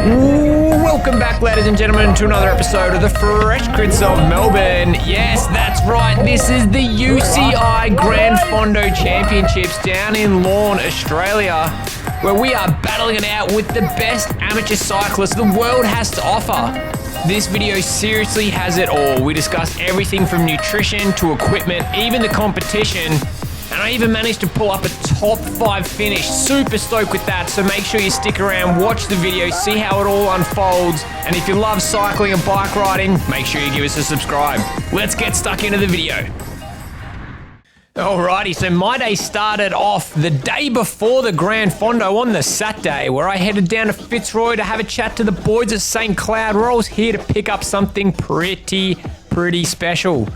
Welcome back, ladies and gentlemen, to another episode of the Fresh Crits of Melbourne. Yes, that's right. This is the UCI Gran Fondo Championships down in Lorne, Australia, where we are battling it out with the best amateur cyclists the world has to offer. This video seriously has it all. We discuss everything from nutrition to equipment, even the competition. And I even managed to pull up a top 5 finish. Super stoked with that, so make sure you stick around, watch the video, see how it all unfolds. And if you love cycling and bike riding, make sure you give us a subscribe. Let's get stuck into the video. Alrighty, so my day started off the day before the Gran Fondo on the Saturday, where I headed down to Fitzroy to have a chat to the boys at St. Cloud, where I was here to pick up something pretty special.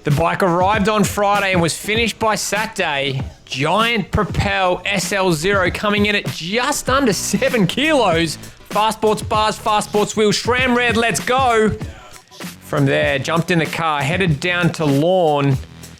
The bike arrived on Friday and was finished by Saturday. Giant Propel SL0 coming in at just under 7 kilos. Farsport bars, Farsport wheels, SRAM red, let's go. From there, jumped in the car, headed down to Lorne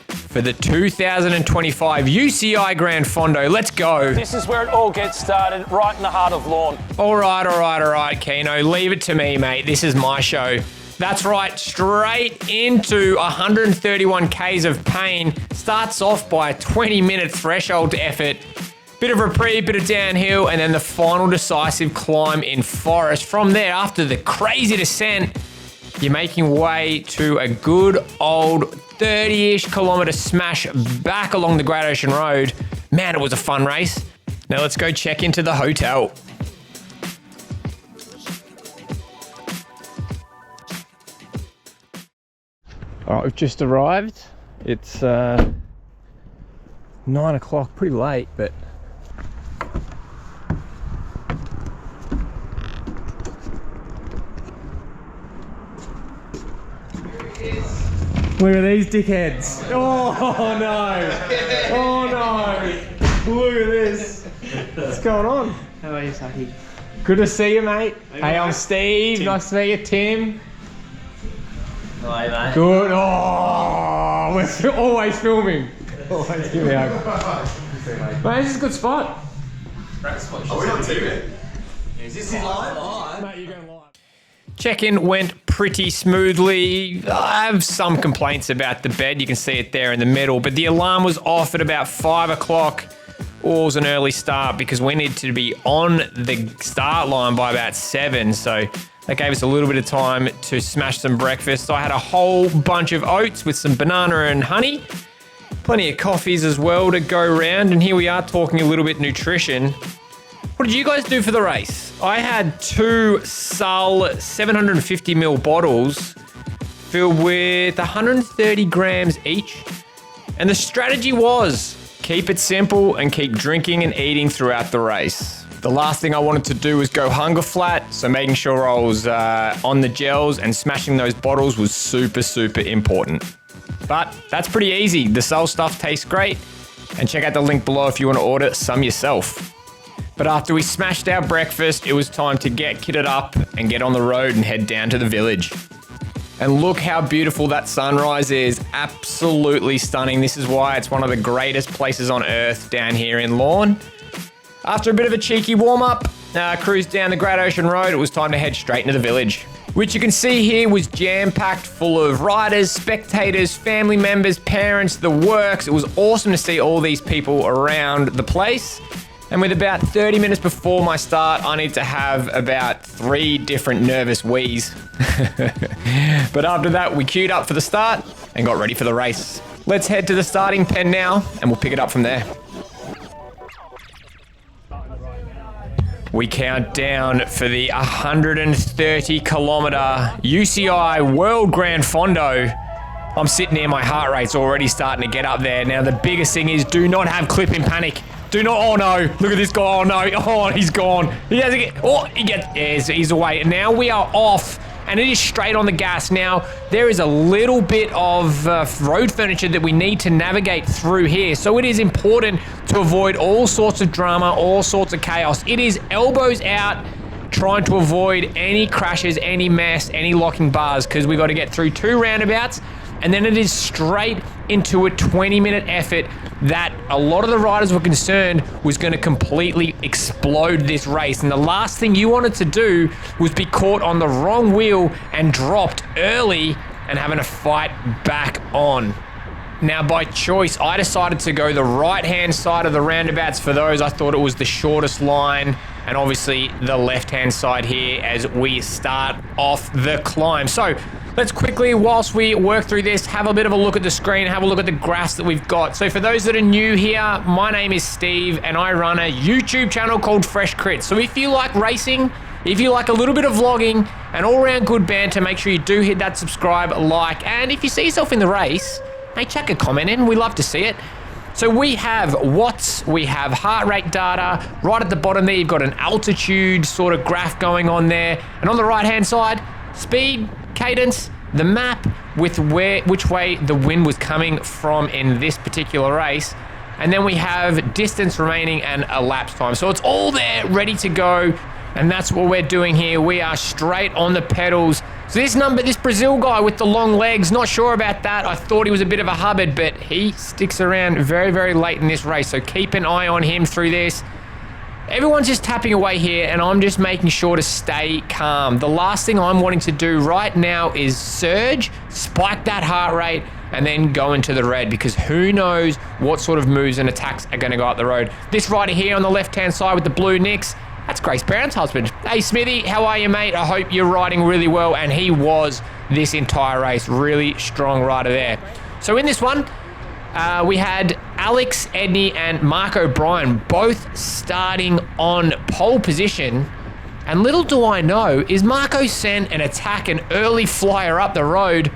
for the 2025 UCI Gran Fondo. Let's go. This is where it all gets started, right in the heart of Lorne. All right, Keno. Leave it to me, mate. This is my show. That's right, straight into 131 Ks of pain. Starts off by a 20-minute threshold effort. Bit of reprieve, bit of downhill, and then the final decisive climb in forest. From there, after the crazy descent, you're making way to a good old 30-ish kilometer smash back along the Great Ocean Road. Man, it was a fun race. Now let's go check into the hotel. All right, we've just arrived. It's 9 o'clock, pretty late, but look at these dickheads. Oh no! Oh no! Look at this. What's going on? How are you, Saki? Good to see you, mate. Hey, I'm Steve. Tim. Nice to meet you, Tim. Hi, mate. Good. Oh, we're always filming. Always give me a hug. Mate, this is a good spot. Are we on TV? Is this live? Mate, you're going live. Check-in went pretty smoothly. I have some complaints about the bed. You can see it there in the middle, but the alarm was off at about 5 o'clock. It was an early start because we needed to be on the start line by about 7, so that gave us a little bit of time to smash some breakfast. I had a whole bunch of oats with some banana and honey. Plenty of coffees as well to go around. And here we are talking a little bit nutrition. What did you guys do for the race? I had 2 Sul 750ml bottles filled with 130 grams each. And the strategy was keep it simple and keep drinking and eating throughout the race. The last thing I wanted to do was go hunger flat, so making sure I was on the gels and smashing those bottles was super important. But that's pretty easy. The Sul stuff tastes great, and check out the link below if you want to order some yourself. But after we smashed our breakfast, it was time to get kitted up and get on the road and head down to the village. And look how beautiful that sunrise is. Absolutely stunning. This is why it's one of the greatest places on earth down here in Lorne. After a bit of a cheeky warm-up, cruised down the Great Ocean Road, it was time to head straight into the village, which you can see here was jam-packed full of riders, spectators, family members, parents, the works. It was awesome to see all these people around the place. And with about 30 minutes before my start, I need to have about 3 different nervous wheeze. But after that, we queued up for the start and got ready for the race. Let's head to the starting pen now, and we'll pick it up from there. We count down for the 130 kilometer UCI World Gran Fondo. I'm sitting here, my heart rate's already starting to get up there. Now the biggest thing is do not have clipping panic. Do not, oh no, look at this guy, oh no, oh he's gone. He has to get, oh, he's away. And now we are off and it is straight on the gas. Now there is a little bit of road furniture that we need to navigate through here. So it is important to avoid all sorts of drama, all sorts of chaos. It is elbows out, trying to avoid any crashes, any mess, any locking bars, because we've got to get through 2 roundabouts and then it is straight into a 20-minute effort that a lot of the riders were concerned was going to completely explode this race. And the last thing you wanted to do was be caught on the wrong wheel and dropped early and having to fight back on. Now, by choice, I decided to go the right-hand side of the roundabouts for those. I thought it was the shortest line, and obviously the left-hand side here as we start off the climb. So let's quickly, whilst we work through this, have a bit of a look at the screen, have a look at the graphs that we've got. So for those that are new here, my name is Steve, and I run a YouTube channel called Fresh Crit. So if you like racing, if you like a little bit of vlogging and all-around good banter, make sure you do hit that subscribe, like, and if you see yourself in the race, hey, chuck a comment in. We love to see it. So we have watts, we have heart rate data. Right at the bottom there, you've got an altitude sort of graph going on there. And on the right-hand side, speed, cadence, the map with which way the wind was coming from in this particular race. And then we have distance remaining and elapsed time. So it's all there, ready to go. And that's what we're doing here. We are straight on the pedals. So this Brazil guy with the long legs, not sure about that. I thought he was a bit of a hubbard, but he sticks around very, very late in this race. So keep an eye on him through this. Everyone's just tapping away here, and I'm just making sure to stay calm. The last thing I'm wanting to do right now is surge, spike that heart rate, and then go into the red, because who knows what sort of moves and attacks are going to go up the road. This rider here on the left-hand side with the blue nicks, that's Grace Brown's husband. Hey, Smithy, how are you, mate? I hope you're riding really well, and he was this entire race. Really strong rider there. So in this one, we had Alex Edney and Mark O'Brien both starting on pole position. And little do I know is Marco sent an attack, an early flyer up the road,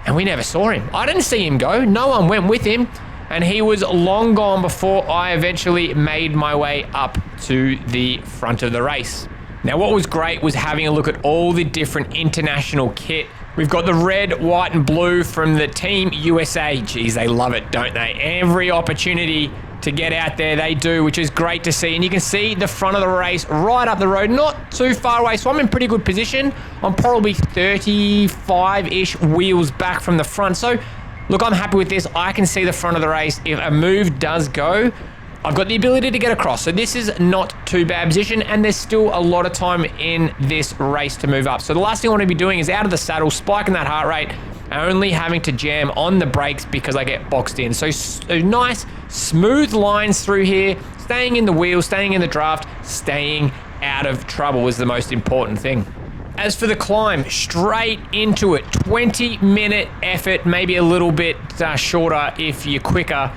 and we never saw him. I didn't see him go. No one went with him. And he was long gone before I eventually made my way up to the front of the race. Now, what was great was having a look at all the different international kit. We've got the red, white, and blue from the Team USA. Geez, they love it, don't they? Every opportunity to get out there, they do, which is great to see. And you can see the front of the race right up the road, not too far away. So I'm in pretty good position. I'm probably 35-ish wheels back from the front. So look, I'm happy with this. I can see the front of the race. If a move does go, I've got the ability to get across. So this is not too bad position, and there's still a lot of time in this race to move up. So the last thing I want to be doing is out of the saddle, spiking that heart rate, and only having to jam on the brakes because I get boxed in. So nice, smooth lines through here, staying in the wheel, staying in the draft, staying out of trouble is the most important thing. As for the climb, straight into it, 20-minute effort, maybe a little bit shorter if you're quicker.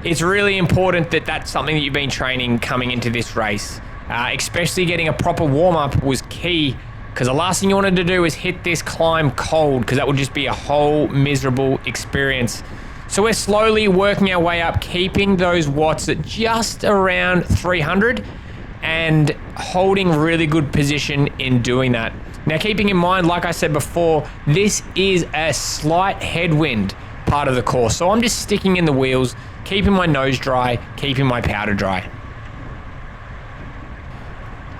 It's really important that that's something that you've been training coming into this race. Especially getting a proper warm-up was key, because the last thing you wanted to do is hit this climb cold, because that would just be a whole miserable experience. So we're slowly working our way up, keeping those watts at just around 300 and holding really good position in doing that. Now, keeping in mind, like I said before, this is a slight headwind part of the course. So I'm just sticking in the wheels, keeping my nose dry, keeping my powder dry.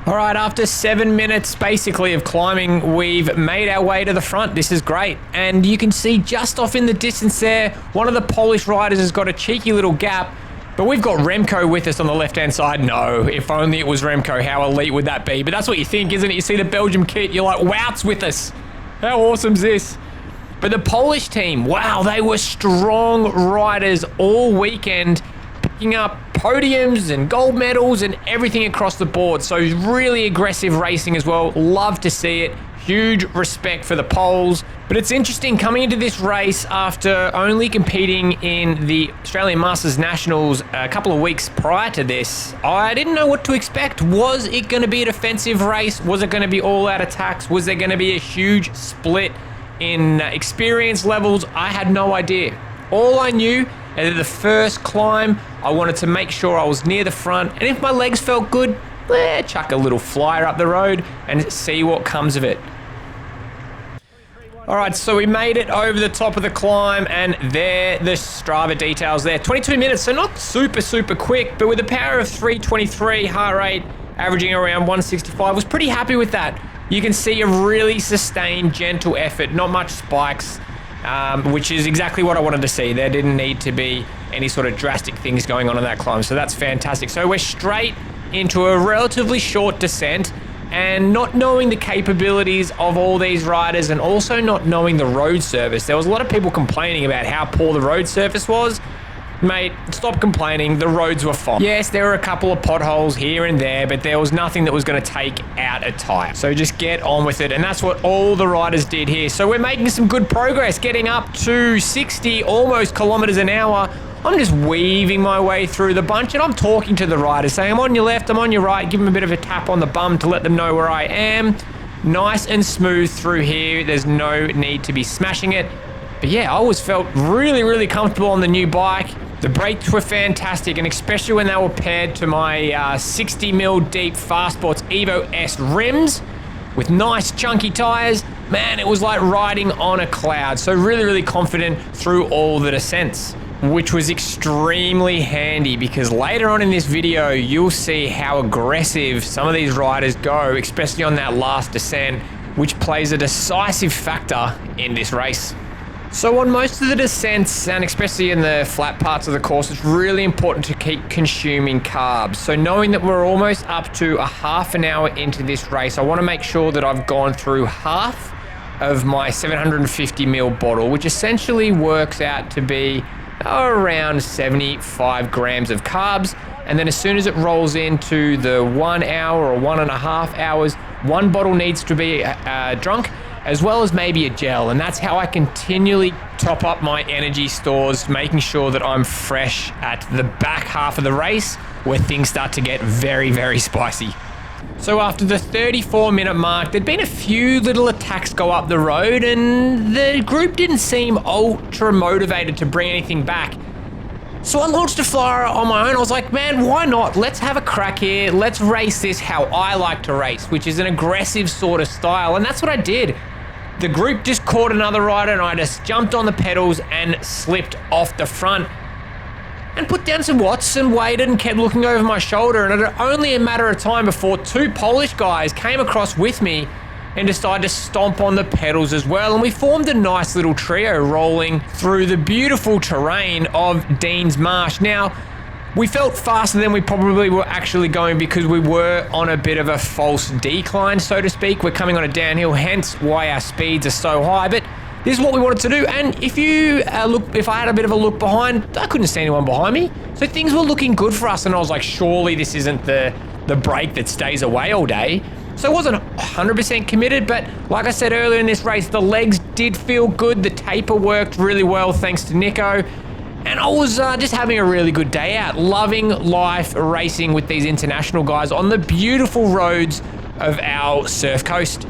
All right, after 7 minutes basically of climbing, we've made our way to the front. This is great. And you can see just off in the distance there, one of the Polish riders has got a cheeky little gap. But we've got Remco with us on the left-hand side. No, if only it was Remco, how elite would that be? But that's what you think, isn't it? You see the Belgium kit, you're like, Wout's with us. How awesome is this? But the Polish team, wow, they were strong riders all weekend, picking up podiums and gold medals and everything across the board. So really aggressive racing as well. Love to see it. Huge respect for the Poles. But it's interesting coming into this race after only competing in the Australian Masters Nationals a couple of weeks prior to this. I didn't know what to expect. Was it going to be a defensive race? Was it going to be all-out attacks? Was there going to be a huge split in experience levels? I had no idea. All I knew is that the first climb, I wanted to make sure I was near the front, and if my legs felt good, chuck a little flyer up the road and see what comes of it. All right, so we made it over the top of the climb, and there the Strava details there. 22 minutes, so not super quick, but with a power of 323, heart rate averaging around 165, was pretty happy with that. You can see a really sustained, gentle effort, not much spikes, which is exactly what I wanted to see. There didn't need to be any sort of drastic things going on that climb. So that's fantastic. So we're straight into a relatively short descent, and not knowing the capabilities of all these riders and also not knowing the road surface. There was a lot of people complaining about how poor the road surface was. Mate, stop complaining. The roads were fine. Yes, there were a couple of potholes here and there, but there was nothing that was going to take out a tire. So just get on with it. And that's what all the riders did here. So we're making some good progress, getting up to 60 almost kilometers an hour. I'm just weaving my way through the bunch, and I'm talking to the riders, saying, I'm on your left, I'm on your right. Give them a bit of a tap on the bum to let them know where I am. Nice and smooth through here. There's no need to be smashing it. But yeah, I always felt really, really comfortable on the new bike. The brakes were fantastic, and especially when they were paired to my 60mm deep Farsport EVO S rims with nice chunky tires. Man, it was like riding on a cloud. So really, really confident through all the descents, which was extremely handy because later on in this video, you'll see how aggressive some of these riders go, especially on that last descent, which plays a decisive factor in this race. So on most of the descents, and especially in the flat parts of the course, it's really important to keep consuming carbs. So knowing that we're almost up to a half an hour into this race, I want to make sure that I've gone through half of my 750ml bottle, which essentially works out to be around 75 grams of carbs. And then as soon as it rolls into the 1 hour or 1.5 hours, one bottle needs to be drunk, as well as maybe a gel. And that's how I continually top up my energy stores, making sure that I'm fresh at the back half of the race where things start to get very, very spicy. So after the 34-minute mark, there'd been a few little attacks go up the road, and the group didn't seem ultra motivated to bring anything back. So I launched a flyer on my own. I was like, man, why not? Let's have a crack here. Let's race this how I like to race, which is an aggressive sort of style. And that's what I did. The group just caught another rider, and I just jumped on the pedals and slipped off the front and put down some watts and waited and kept looking over my shoulder. And it was only a matter of time before two Polish guys came across with me and decided to stomp on the pedals as well. And we formed a nice little trio rolling through the beautiful terrain of Dean's Marsh. Now, we felt faster than we probably were actually going because we were on a bit of a false decline, so to speak. We're coming on a downhill, hence why our speeds are so high. But this is what we wanted to do. And if you if I had a bit of a look behind, I couldn't see anyone behind me. So things were looking good for us. And I was like, surely this isn't the brake that stays away all day. So I wasn't 100% committed, but like I said earlier in this race, the legs did feel good. The taper worked really well thanks to Nico. And I was just having a really good day out, loving life racing with these international guys on the beautiful roads of our surf coast.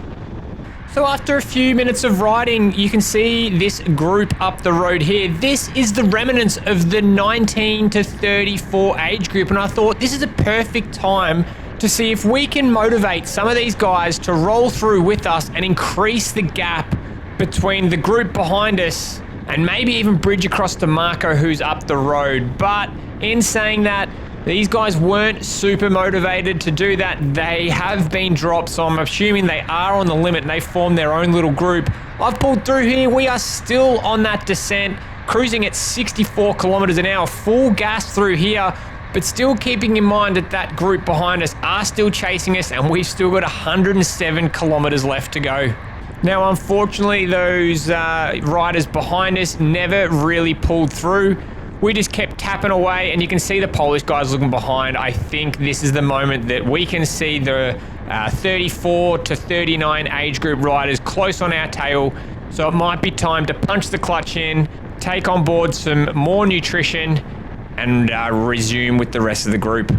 So after a few minutes of riding, you can see this group up the road here. This is the remnants of the 19 to 34 age group, and I thought this is a perfect time to see if we can motivate some of these guys to roll through with us and increase the gap between the group behind us and maybe even bridge across to Marco, who's up the road. But in saying that, these guys weren't super motivated to do that. They have been dropped, so I'm assuming they are on the limit and they formed their own little group. I've pulled through here. We are still on that descent, cruising at 64 kilometers an hour, full gas through here, but still keeping in mind that that group behind us are still chasing us, and we've still got 107 kilometers left to go. Now, unfortunately, those riders behind us never really pulled through. We just kept tapping away, and you can see the Polish guys looking behind. I think this is the moment that we can see the 34 to 39 age group riders close on our tail. So it might be time to punch the clutch in, take on board some more nutrition, and resume with the rest of the group.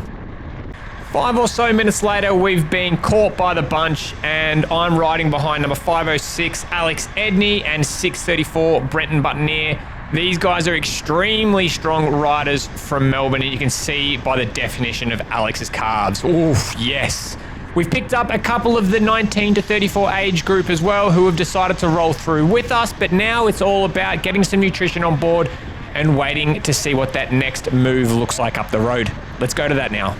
5 or so minutes later, we've been caught by the bunch, and I'm riding behind number 506, Alex Edney, and 634, Brenton Buttonier. These guys are extremely strong riders from Melbourne, and you can see by the definition of Alex's carbs. Oof, yes. We've picked up a couple of the 19 to 34 age group as well who have decided to roll through with us, but now it's all about getting some nutrition on board and waiting to see what that next move looks like up the road. Let's go to that now.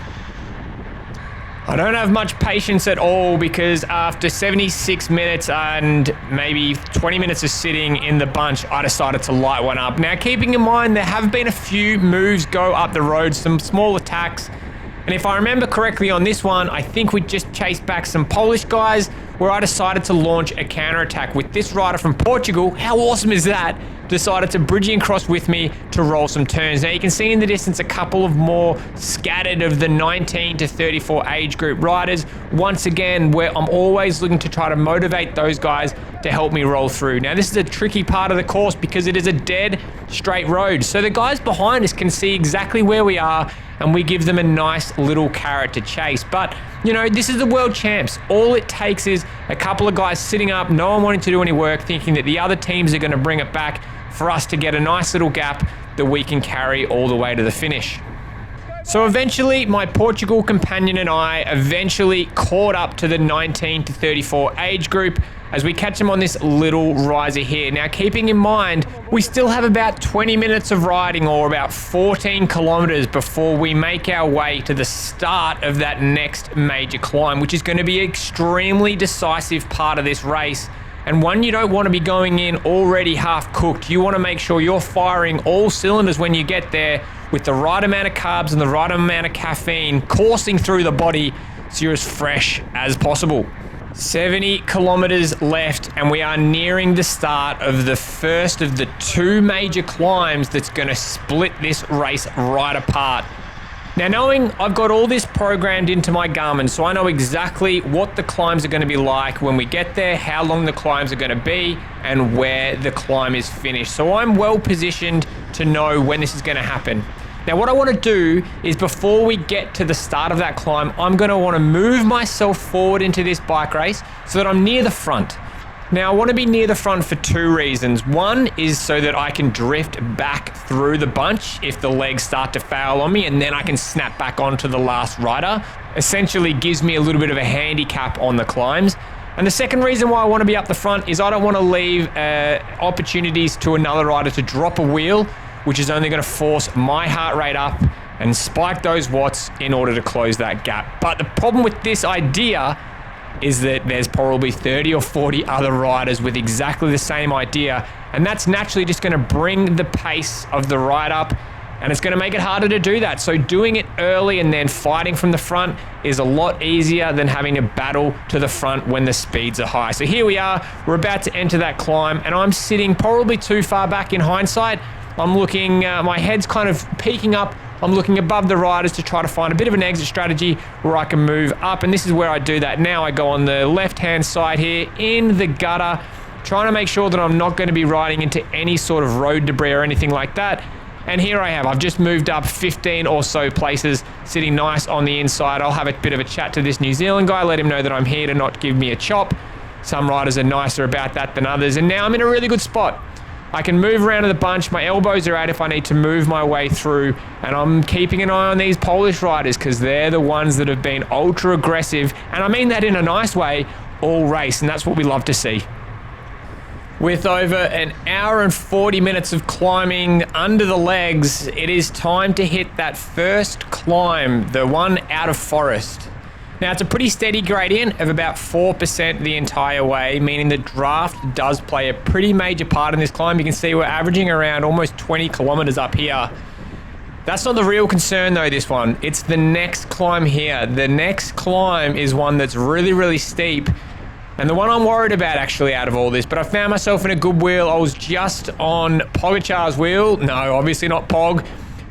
I don't have much patience at all because after 76 minutes and maybe 20 minutes of sitting in the bunch, I decided to light one up. Now, keeping in mind, there have been a few moves go up the road, some small attacks. And if I remember correctly on this one, I think we just chased back some Polish guys where I decided to launch a counterattack with this rider from Portugal. How awesome is that? Decided to bridging across with me to roll some turns. Now you can see in the distance a couple of more scattered of the 19 to 34 age group riders. Once again, where I'm always looking to try to motivate those guys to help me roll through. Now this is a tricky part of the course because it is a dead straight road. So the guys behind us can see exactly where we are and we give them a nice little carrot to chase. But, you know, this is the world champs. All it takes is a couple of guys sitting up, no one wanting to do any work, thinking that the other teams are going to bring it back for us to get a nice little gap that we can carry all the way to the finish. So eventually, my Portugal companion and I eventually caught up to the 19 to 34 age group as we catch them on this little riser here. Now, keeping in mind, we still have about 20 minutes of riding or about 14 kilometers before we make our way to the start of that next major climb, which is going to be an extremely decisive part of this race. And one you don't want to be going in already half cooked. You want to make sure you're firing all cylinders when you get there with the right amount of carbs and the right amount of caffeine coursing through the body so you're as fresh as possible. 70 kilometers left and we are nearing the start of the first of the two major climbs that's going to split this race right apart. Now, knowing I've got all this programmed into my Garmin, so I know exactly what the climbs are going to be like when we get there, how long the climbs are going to be, and where the climb is finished. So I'm well positioned to know when this is going to happen. Now, what I want to do is before we get to the start of that climb, I'm going to want to move myself forward into this bike race so that I'm near the front. Now, I want to be near the front for two reasons. One is so that I can drift back through the bunch if the legs start to fail on me, and then I can snap back onto the last rider. Essentially gives me a little bit of a handicap on the climbs. And the second reason why I want to be up the front is I don't want to leave opportunities to another rider to drop a wheel, which is only going to force my heart rate up and spike those watts in order to close that gap. But the problem with this idea is that there's probably 30 or 40 other riders with exactly the same idea, and that's naturally just going to bring the pace of the ride up, and it's going to make it harder to do that. So doing it early and then fighting from the front is a lot easier than having to battle to the front when the speeds are high. So here we are, we're about to enter that climb, and I'm sitting probably too far back in hindsight. I'm looking, my head's kind of peeking up. I'm looking above the riders to try to find a bit of an exit strategy where I can move up, and this is where I do that now. I go on the left-hand side here in the gutter, trying to make sure that I'm not going to be riding into any sort of road debris or anything like that. And here I have, I've just moved up 15 or so places, sitting nice on the inside. I'll have a bit of a chat to this New Zealand guy, let him know that I'm here to not give me a chop. Some riders are nicer about that than others, and now I'm in a really good spot. I can move around to the bunch, my elbows are out if I need to move my way through, and I'm keeping an eye on these Polish riders because they're the ones that have been ultra aggressive, and I mean that in a nice way, all race, and that's what we love to see. With over an hour and 40 minutes of climbing under the legs, it is time to hit that first climb, the one out of forest. Now, it's a pretty steady gradient of about 4% the entire way, meaning the draft does play a pretty major part in this climb. You can see we're averaging around almost 20 kilometers up here. That's not the real concern though, this one. It's the next climb here. The next climb is one that's really, really steep, and the one I'm worried about actually out of all this, but I found myself in a good wheel. I was just on Pogacar's wheel. No, obviously not Pog.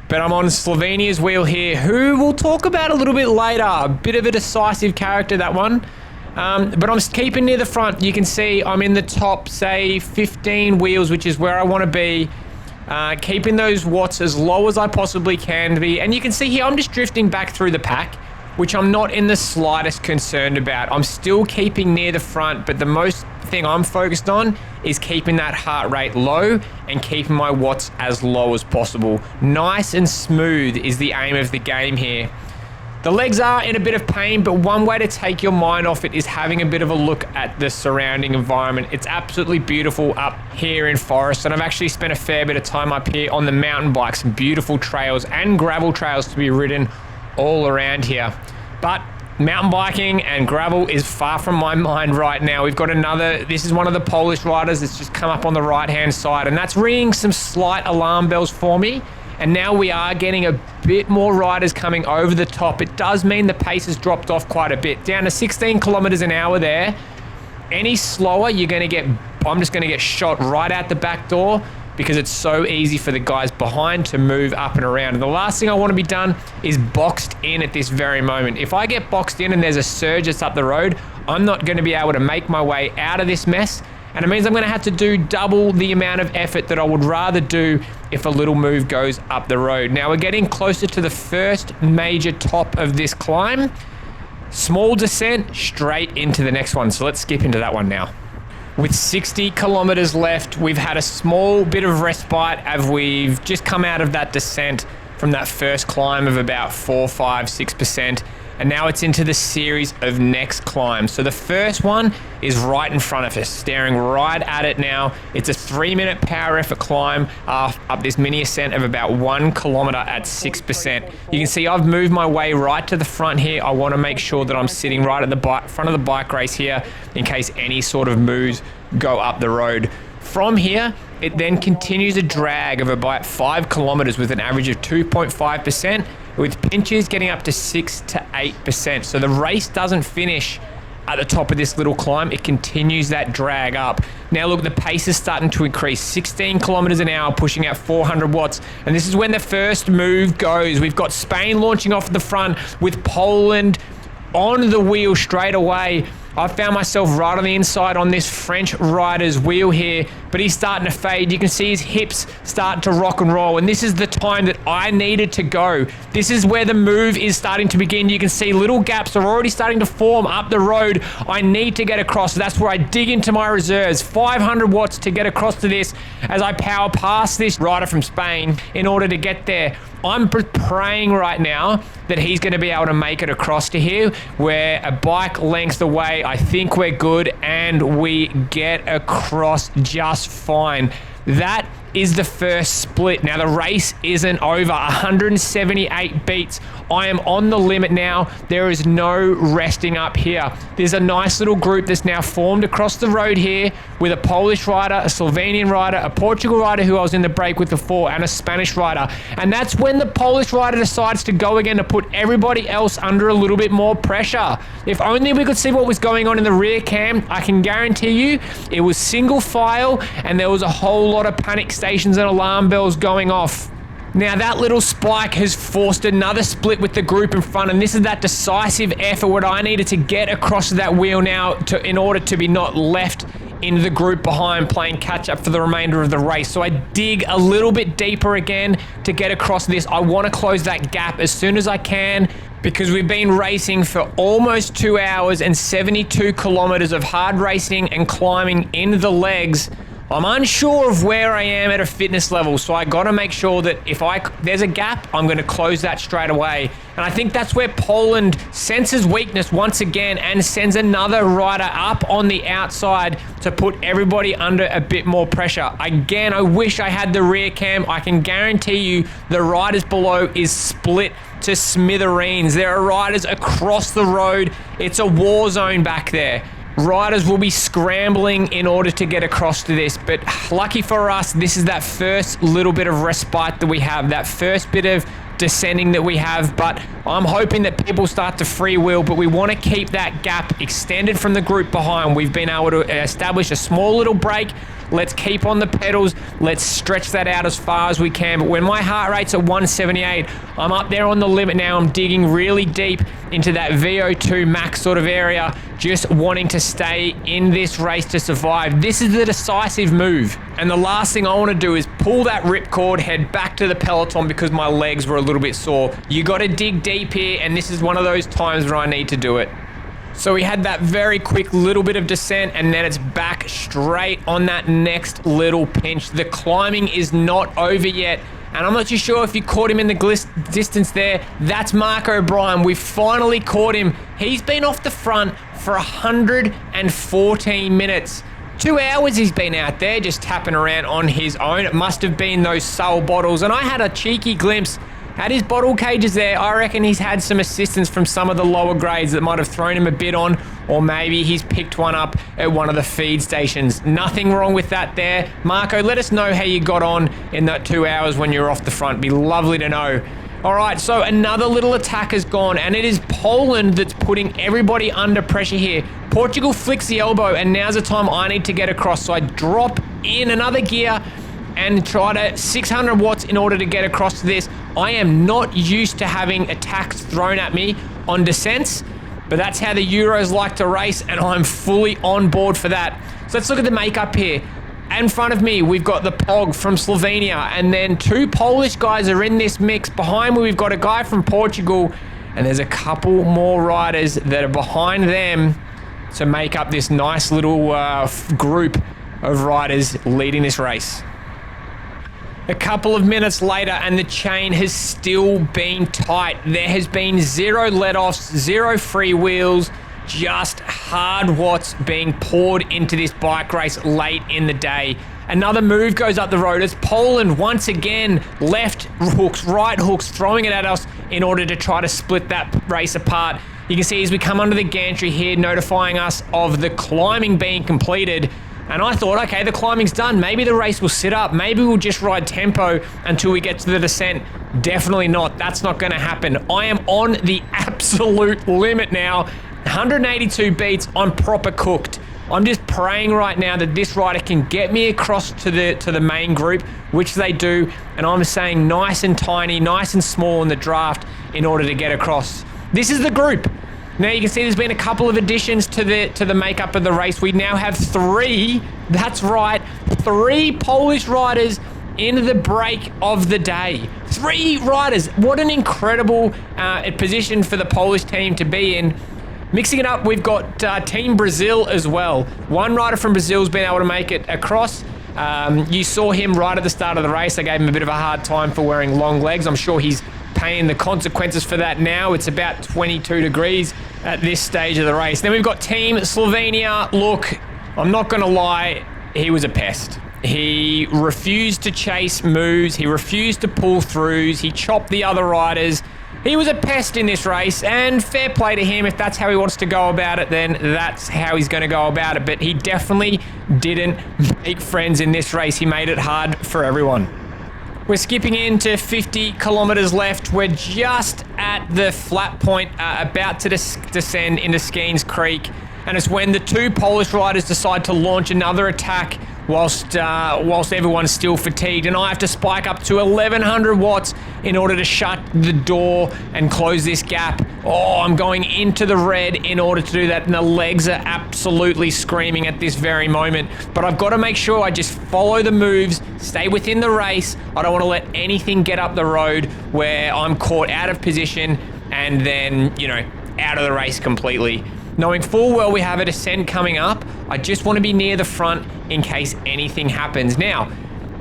But I'm on Slovenia's wheel here, who we'll talk about a little bit later. A bit of a decisive character, that one. But I'm keeping near the front. You can see I'm in the top, say, 15 wheels, which is where I want to be. Keeping those watts as low as I possibly can be. And you can see here, I'm just drifting back through the pack, which I'm not in the slightest concerned about. I'm still keeping near the front, but the most thing I'm focused on is keeping that heart rate low and keeping my watts as low as possible. Nice and smooth is the aim of the game here. The legs are in a bit of pain, but one way to take your mind off it is having a bit of a look at the surrounding environment. It's absolutely beautiful up here in Forest, and I've actually spent a fair bit of time up here on the mountain bikes, some beautiful trails and gravel trails to be ridden all around here. But Mountain biking and gravel is far from my mind right now. We've got another, this is one of the Polish riders that's just come up on the right-hand side, and that's ringing some slight alarm bells for me. And now we are getting a bit more riders coming over the top. It does mean the pace has dropped off quite a bit, down to 16 kilometers an hour there. Any slower, I'm just gonna get shot right out the back door, because it's so easy for the guys behind to move up and around. And the last thing I want to be done is boxed in at this very moment. If I get boxed in and there's a surge that's up the road, I'm not going to be able to make my way out of this mess. And it means I'm going to have to do double the amount of effort that I would rather do if a little move goes up the road. Now we're getting closer to the first major top of this climb. Small descent straight into the next one. So let's skip into that one now. With 60 kilometers left, we've had a small bit of respite as we've just come out of that descent from that first climb of about 4, 5, 6%. And now it's into the series of next climbs. So the first one is right in front of us, staring right at it now. It's a 3-minute power effort climb up this mini ascent of about 1 kilometer at 6%. You can see I've moved my way right to the front here. I want to make sure that I'm sitting right at the front of the bike race here in case any sort of moves go up the road. From here, it then continues a drag of about 5 kilometers with an average of 2.5%, with pinches getting up to 6 to 8%. So the race doesn't finish at the top of this little climb. It continues that drag up. Now look, the pace is starting to increase. 16 kilometers an hour, pushing out 400 watts. And this is when the first move goes. We've got Spain launching off the front with Poland on the wheel straight away. I found myself right on the inside on this French rider's wheel here, but he's starting to fade. You can see his hips start to rock and roll, and this is the time that I needed to go. This is where the move is starting to begin. You can see little gaps are already starting to form up the road. I need to get across. That's where I dig into my reserves. 500 watts to get across to this as I power past this rider from Spain in order to get there. I'm praying right now that he's going to be able to make it across to here. We're a bike length away. I think we're good, and we get across just fine. That is the first split. Now the race isn't over. 178 beats. I am on the limit now. There is no resting up here. There's a nice little group that's now formed across the road here with a Polish rider, a Slovenian rider, a Portugal rider who I was in the break with before, and a Spanish rider. And that's when the Polish rider decides to go again to put everybody else under a little bit more pressure. If only we could see what was going on in the rear cam, I can guarantee you it was single file and there was a whole lot of panic stations and alarm bells going off. Now that little spike has forced another split with the group in front, and this is that decisive effort what I needed to get across that wheel now in order to be not left in the group behind playing catch up for the remainder of the race. So I dig a little bit deeper again to get across this. I want to close that gap as soon as I can, because we've been racing for almost 2 hours and 72 kilometers of hard racing and climbing in the legs. I'm unsure of where I am at a fitness level, so I got to make sure that if there's a gap, I'm going to close that straight away. And I think that's where Poland senses weakness once again and sends another rider up on the outside to put everybody under a bit more pressure. Again, I wish I had the rear cam. I can guarantee you the riders below is split to smithereens. There are riders across the road. It's a war zone back there. Riders will be scrambling in order to get across to this, but lucky for us, this is that first little bit of respite that we have, that first bit of descending that we have. But I'm hoping that people start to freewheel, but we want to keep that gap extended from the group behind. We've been able to establish a small little break. Let's keep on the pedals. Let's stretch that out as far as we can. But when my heart rate's at 178, I'm up there on the limit now. I'm digging really deep into that VO2 max sort of area, just wanting to stay in this race to survive. This is the decisive move. And the last thing I want to do is pull that ripcord, head back to the peloton because my legs were a little bit sore. You got to dig deep here, and this is one of those times where I need to do it. So we had that very quick little bit of descent, and then it's back straight on that next little pinch. The climbing is not over yet, and I'm not too sure if you caught him in the distance there. That's Mark O'Brien. We finally caught him. He's been off the front for 114 minutes. 2 hours he's been out there just tapping around on his own. It must have been those Sol bottles, and I had a cheeky glimpse Had his bottle cages there. I reckon he's had some assistance from some of the lower grades that might have thrown him a bit on, or maybe he's picked one up at one of the feed stations. Nothing wrong with that there. Marco, let us know how you got on in that 2 hours when you were off the front. Be lovely to know. All right, so another little attack has gone, and it is Poland that's putting everybody under pressure here. Portugal flicks the elbow, and now's the time I need to get across. So I drop in another gear and try to 600 watts in order to get across to this. I am not used to having attacks thrown at me on descents, but that's how the Euros like to race, and I'm fully on board for that. So let's look at the makeup here. In front of me, we've got the Pog from Slovenia, and then 2 Polish guys are in this mix. Behind me, we've got a guy from Portugal, and there's a couple more riders that are behind them to make up this nice little group of riders leading this race. A couple of minutes later, and the chain has still been tight. There has been 0 let-offs, 0 free wheels, just hard watts being poured into this bike race late in the day. Another move goes up the road as Poland once again left hooks, right hooks, throwing it at us in order to try to split that race apart. You can see as we come under the gantry here, notifying us of the climbing being completed. And I thought, okay, the climbing's done. Maybe the race will sit up. Maybe we'll just ride tempo until we get to the descent. Definitely not. That's not going to happen. I am on the absolute limit now. 182 beats, I'm proper cooked. I'm just praying right now that this rider can get me across to the main group, which they do, and I'm saying nice and tiny, nice and small in the draft in order to get across. This is the group. Now you can see there's been a couple of additions to the makeup of the race. We now have 3, that's right, 3 Polish riders in the break of the day. 3 riders. What an incredible position for the Polish team to be in. Mixing it up, we've got Team Brazil as well. 1 rider from Brazil's been able to make it across. You saw him right at the start of the race. I gave him a bit of a hard time for wearing long legs. I'm sure he's paying the consequences for that now. It's about 22 degrees at this stage of the race. Then we've got Team Slovenia. Look, I'm not going to lie, he was a pest. He refused to chase moves. He refused to pull throughs. He chopped the other riders. He was a pest in this race, and fair play to him. If that's how he wants to go about it, then that's how he's going to go about it. But he definitely didn't make friends in this race. He made it hard for everyone. We're skipping into 50 kilometers left. We're just at the flat point, about to descend into Skeens Creek. And it's when the 2 Polish riders decide to launch another attack whilst everyone's still fatigued, and I have to spike up to 1100 watts in order to shut the door and close this gap. Oh, I'm going into the red in order to do that, and the legs are absolutely screaming at this very moment. But I've got to make sure I just follow the moves, stay within the race. I don't want to let anything get up the road where I'm caught out of position and then, out of the race completely. Knowing full well we have a descent coming up, I just want to be near the front in case anything happens. Now,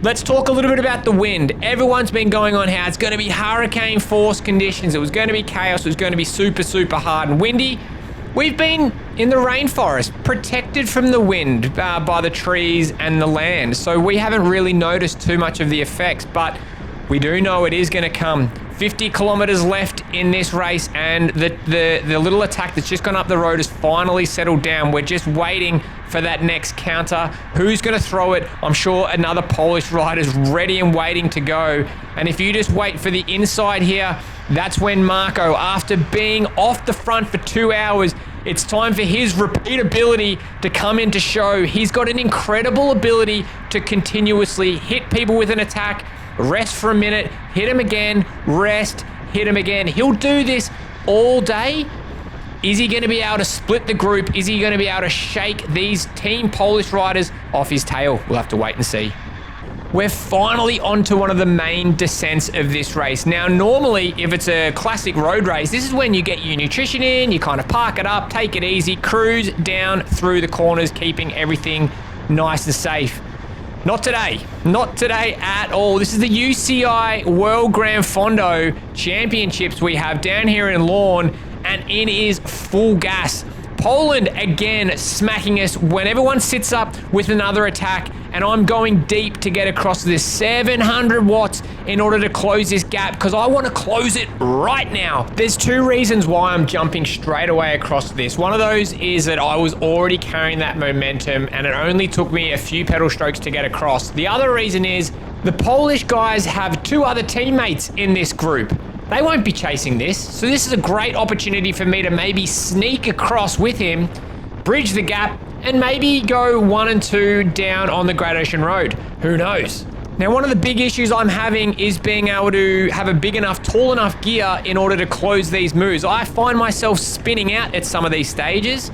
let's talk a little bit about the wind. Everyone's been going on how it's going to be hurricane force conditions. It was going to be chaos. It was going to be super, super hard and windy. We've been in the rainforest, protected from the wind by the trees and the land. So we haven't really noticed too much of the effects, but we do know it is going to come. 50 kilometers left in this race, and the little attack that's just gone up the road has finally settled down. We're just waiting for that next counter. Who's going to throw it? I'm sure another Polish rider's ready and waiting to go. And if you just wait for the inside here, that's when Marco, after being off the front for 2 hours, it's time for his repeatability to come into show. He's got an incredible ability to continuously hit people with an attack, rest for a minute, hit him again, rest, hit him again. He'll do this all day. Is he going to be able to split the group? Is he going to be able to shake these Team Polish riders off his tail? We'll have to wait and see. We're finally onto one of the main descents of this race. Now, normally, if it's a classic road race, this is when you get your nutrition in, you kind of park it up, take it easy, cruise down through the corners, keeping everything nice and safe. Not today. Not today at all. This is the UCI World Gran Fondo Championships we have down here in Lorne, and it is full gas. Poland again smacking us when everyone sits up with another attack, and I'm going deep to get across this 700 watts in order to close this gap because I want to close it right now. There's two reasons why I'm jumping straight away across this. One of those is that I was already carrying that momentum and it only took me a few pedal strokes to get across. The other reason is the Polish guys have two other teammates in this group. They won't be chasing this, so this is a great opportunity for me to maybe sneak across with him, bridge the gap, and maybe go 1 and 2 down on the Great Ocean Road. Who knows? Now, one of the big issues I'm having is being able to have a big enough, tall enough gear in order to close these moves. I find myself spinning out at some of these stages,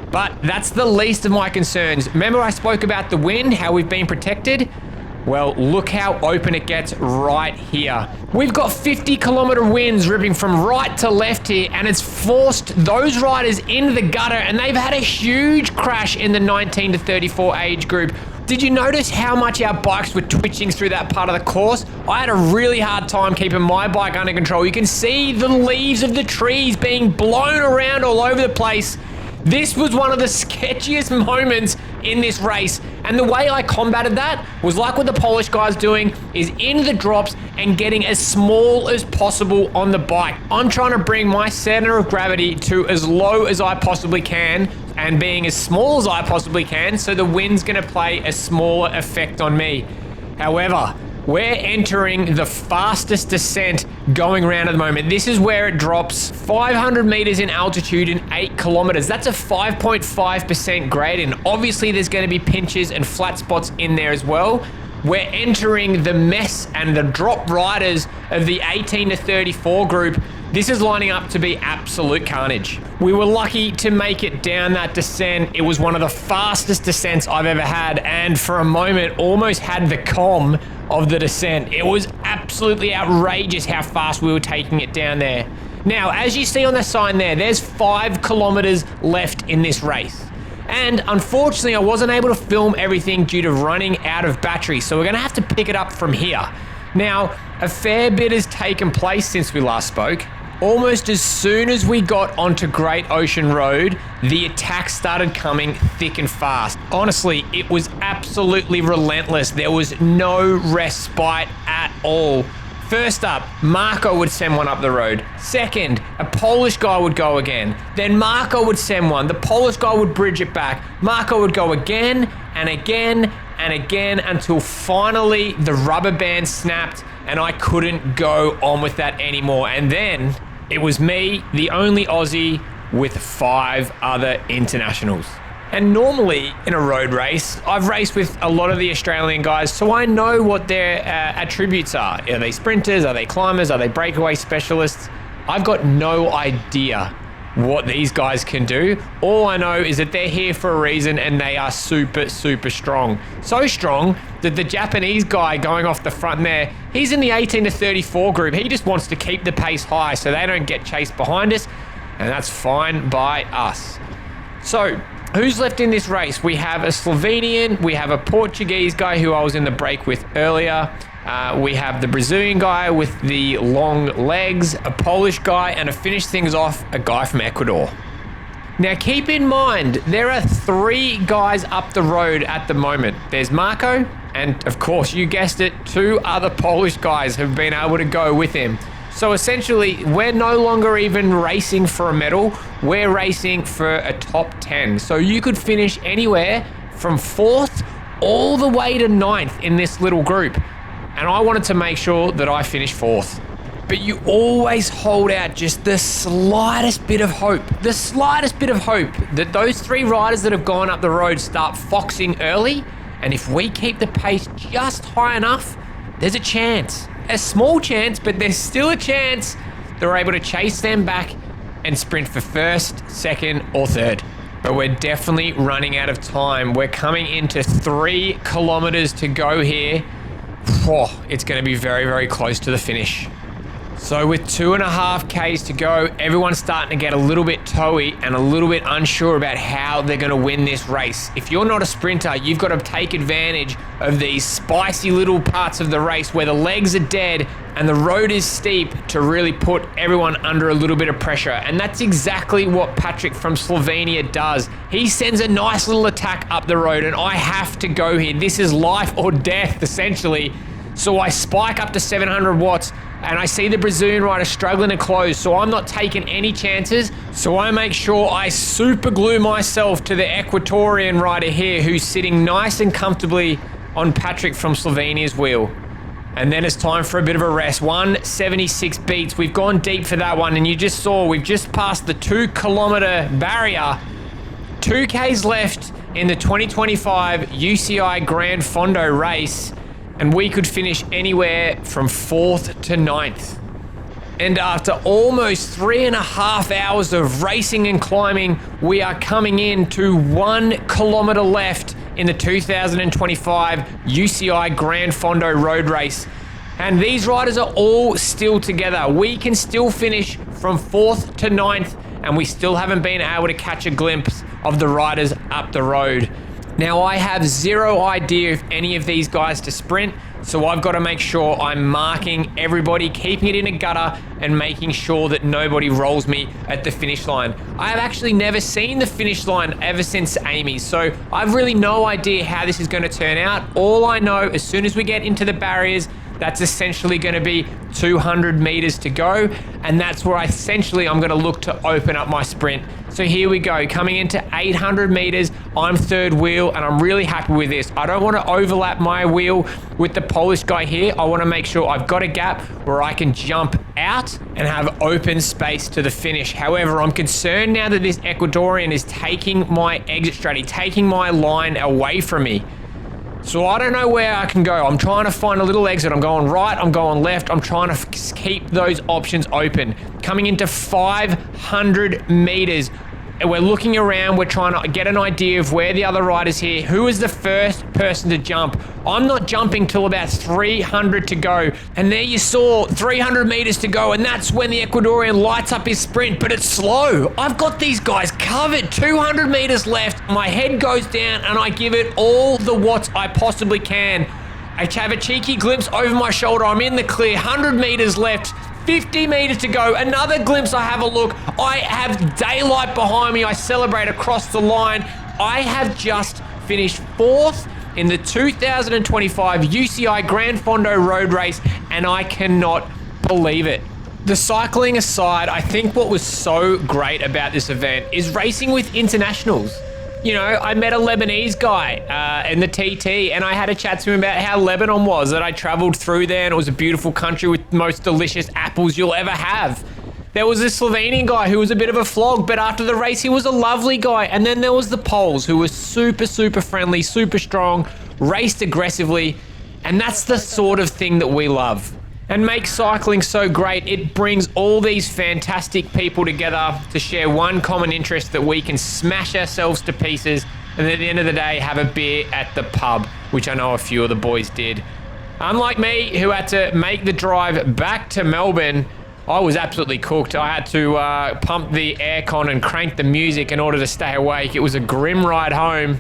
but that's the least of my concerns. Remember I spoke about the wind, how we've been protected? Well, look how open it gets right here. We've got 50-kilometer winds ripping from right to left here, and it's forced those riders into the gutter, and they've had a huge crash in the 19 to 34 age group. Did you notice how much our bikes were twitching through that part of the course? I had a really hard time keeping my bike under control. You can see the leaves of the trees being blown around all over the place. This was one of the sketchiest moments in this race, and the way I combated that was like what the Polish guy's doing, is into the drops and getting as small as possible on the bike. I'm trying to bring my center of gravity to as low as I possibly can and being as small as I possibly can, so the wind's gonna play a smaller effect on me. However, we're entering the fastest descent going around at the moment. This is where it drops 500 meters in altitude in 8 kilometers. That's a 5.5% gradient. Obviously, there's going to be pinches and flat spots in there as well. We're entering the mess and the drop riders of the 18 to 34 group. This is lining up to be absolute carnage. We were lucky to make it down that descent. It was one of the fastest descents I've ever had, and for a moment almost had the calm of the descent. It was absolutely outrageous how fast we were taking it down there. Now, as you see on the sign there, there's 5 kilometers left in this race. And unfortunately, I wasn't able to film everything due to running out of battery, so we're gonna have to pick it up from here. Now, a fair bit has taken place since we last spoke. Almost as soon as we got onto Great Ocean Road, the attacks started coming thick and fast. Honestly, it was absolutely relentless. There was no respite at all. First up, Marco would send one up the road. Second, a Polish guy would go again. Then Marco would send one. The Polish guy would bridge it back. Marco would go again and again and again until finally the rubber band snapped and I couldn't go on with that anymore. And then it was me, the only Aussie, with 5 other internationals. And normally in a road race, I've raced with a lot of the Australian guys, so I know what their attributes are. Are they sprinters? Are they climbers? Are they breakaway specialists? I've got no idea what these guys can do. All I know is that they're here for a reason and they are super, super strong. So strong that the Japanese guy going off the front there, he's in the 18 to 34 group. He just wants to keep the pace high so they don't get chased behind us, and that's fine by us. So, who's left in this race? We have a Slovenian, we have a Portuguese guy who I was in the break with earlier. We have the Brazilian guy with the long legs, a Polish guy, and to finish things off, a guy from Ecuador. Now keep in mind, there are 3 guys up the road at the moment. There's Marco, and of course, you guessed it, 2 other Polish guys have been able to go with him. So essentially, we're no longer even racing for a medal, we're racing for a top 10. So you could finish anywhere from 4th all the way to 9th in this little group. And I wanted to make sure that I finished 4th. But you always hold out just the slightest bit of hope that those 3 riders that have gone up the road start foxing early. And if we keep the pace just high enough, there's a chance. A small chance, but there's still a chance that we're able to chase them back and sprint for 1st, 2nd, or 3rd. But we're definitely running out of time. We're coming into 3 kilometers to go here. Oh, it's going to be very, very close to the finish. So with 2.5 Ks to go, everyone's starting to get a little bit toey and a little bit unsure about how they're going to win this race. If you're not a sprinter, you've got to take advantage of these spicy little parts of the race where the legs are dead and the road is steep to really put everyone under a little bit of pressure. And that's exactly what Patrick from Slovenia does. He sends a nice little attack up the road, and I have to go here. This is life or death, essentially. So I spike up to 700 watts, and I see the Brazilian rider struggling to close, so I'm not taking any chances. So I make sure I super glue myself to the Ecuadorian rider here, who's sitting nice and comfortably on Patrick from Slovenia's wheel. And then it's time for a bit of a rest. 176 beats. We've gone deep for that one, and you just saw we've just passed the 2-kilometer barrier. 2Ks left in the 2025 UCI Gran Fondo race, and we could finish anywhere from 4th to 9th. And after almost 3.5 hours of racing and climbing, we are coming in to 1 kilometer left in the 2025 UCI Gran Fondo road race. And these riders are all still together. We can still finish from 4th to 9th, and we still haven't been able to catch a glimpse of the riders up the road. Now, I have zero idea of any of these guys to sprint, so I've got to make sure I'm marking everybody, keeping it in a gutter, and making sure that nobody rolls me at the finish line. I have actually never seen the finish line ever since Amy's, so I've really no idea how this is going to turn out. All I know, as soon as we get into the barriers, that's essentially going to be 200 meters to go, and that's where I'm going to look to open up my sprint. So here we go, coming into 800 meters, I'm third wheel, and I'm really happy with this. I don't want to overlap my wheel with the Polish guy here. I want to make sure I've got a gap where I can jump out and have open space to the finish. However, I'm concerned now that this Ecuadorian is taking my exit strategy, taking my line away from me. So I don't know where I can go. I'm trying to find a little exit. I'm going right, I'm going left. I'm trying to keep those options open. Coming into 500 meters. And we're looking around, we're trying to get an idea of where the other rider's here. Who is the first person to jump? I'm not jumping till about 300 to go. And there you saw 300 meters to go, and that's when the Ecuadorian lights up his sprint, but it's slow. I've got these guys covered. 200 meters left, my head goes down, and I give it all the watts I possibly can. I have a cheeky glimpse over my shoulder. I'm in the clear, 100 meters left. 50 meters to go, another glimpse, I have a look. I have daylight behind me. I celebrate across the line. I have just finished 4th in the 2025 UCI Gran Fondo road race, and I cannot believe it. The cycling aside, I think what was so great about this event is racing with internationals. You know, I met a Lebanese guy in the TT, and I had a chat to him about how Lebanon was, that I traveled through there, and it was a beautiful country with the most delicious apples you'll ever have. There was this Slovenian guy who was a bit of a flog, but after the race, he was a lovely guy. And then there was the Poles, who were super, super friendly, super strong, raced aggressively, and that's the sort of thing that we love. And makes cycling so great. It brings all these fantastic people together to share one common interest that we can smash ourselves to pieces, and at the end of the day have a beer at the pub, which I know a few of the boys did. Unlike me, who had to make the drive back to Melbourne, I was absolutely cooked. I had to pump the aircon and crank the music in order to stay awake. It was a grim ride home.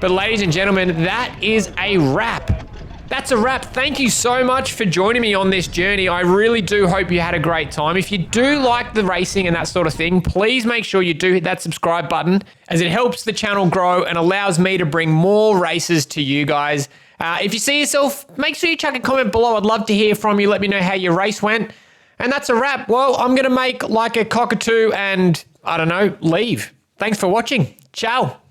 But ladies and gentlemen, that is a wrap. That's a wrap. Thank you so much for joining me on this journey. I really do hope you had a great time. If you do like the racing and that sort of thing, please make sure you do hit that subscribe button, as it helps the channel grow and allows me to bring more races to you guys. If you see yourself, make sure you chuck a comment below. I'd love to hear from you. Let me know how your race went. And that's a wrap. Well, I'm going to make like a cockatoo and, I don't know, leave. Thanks for watching. Ciao.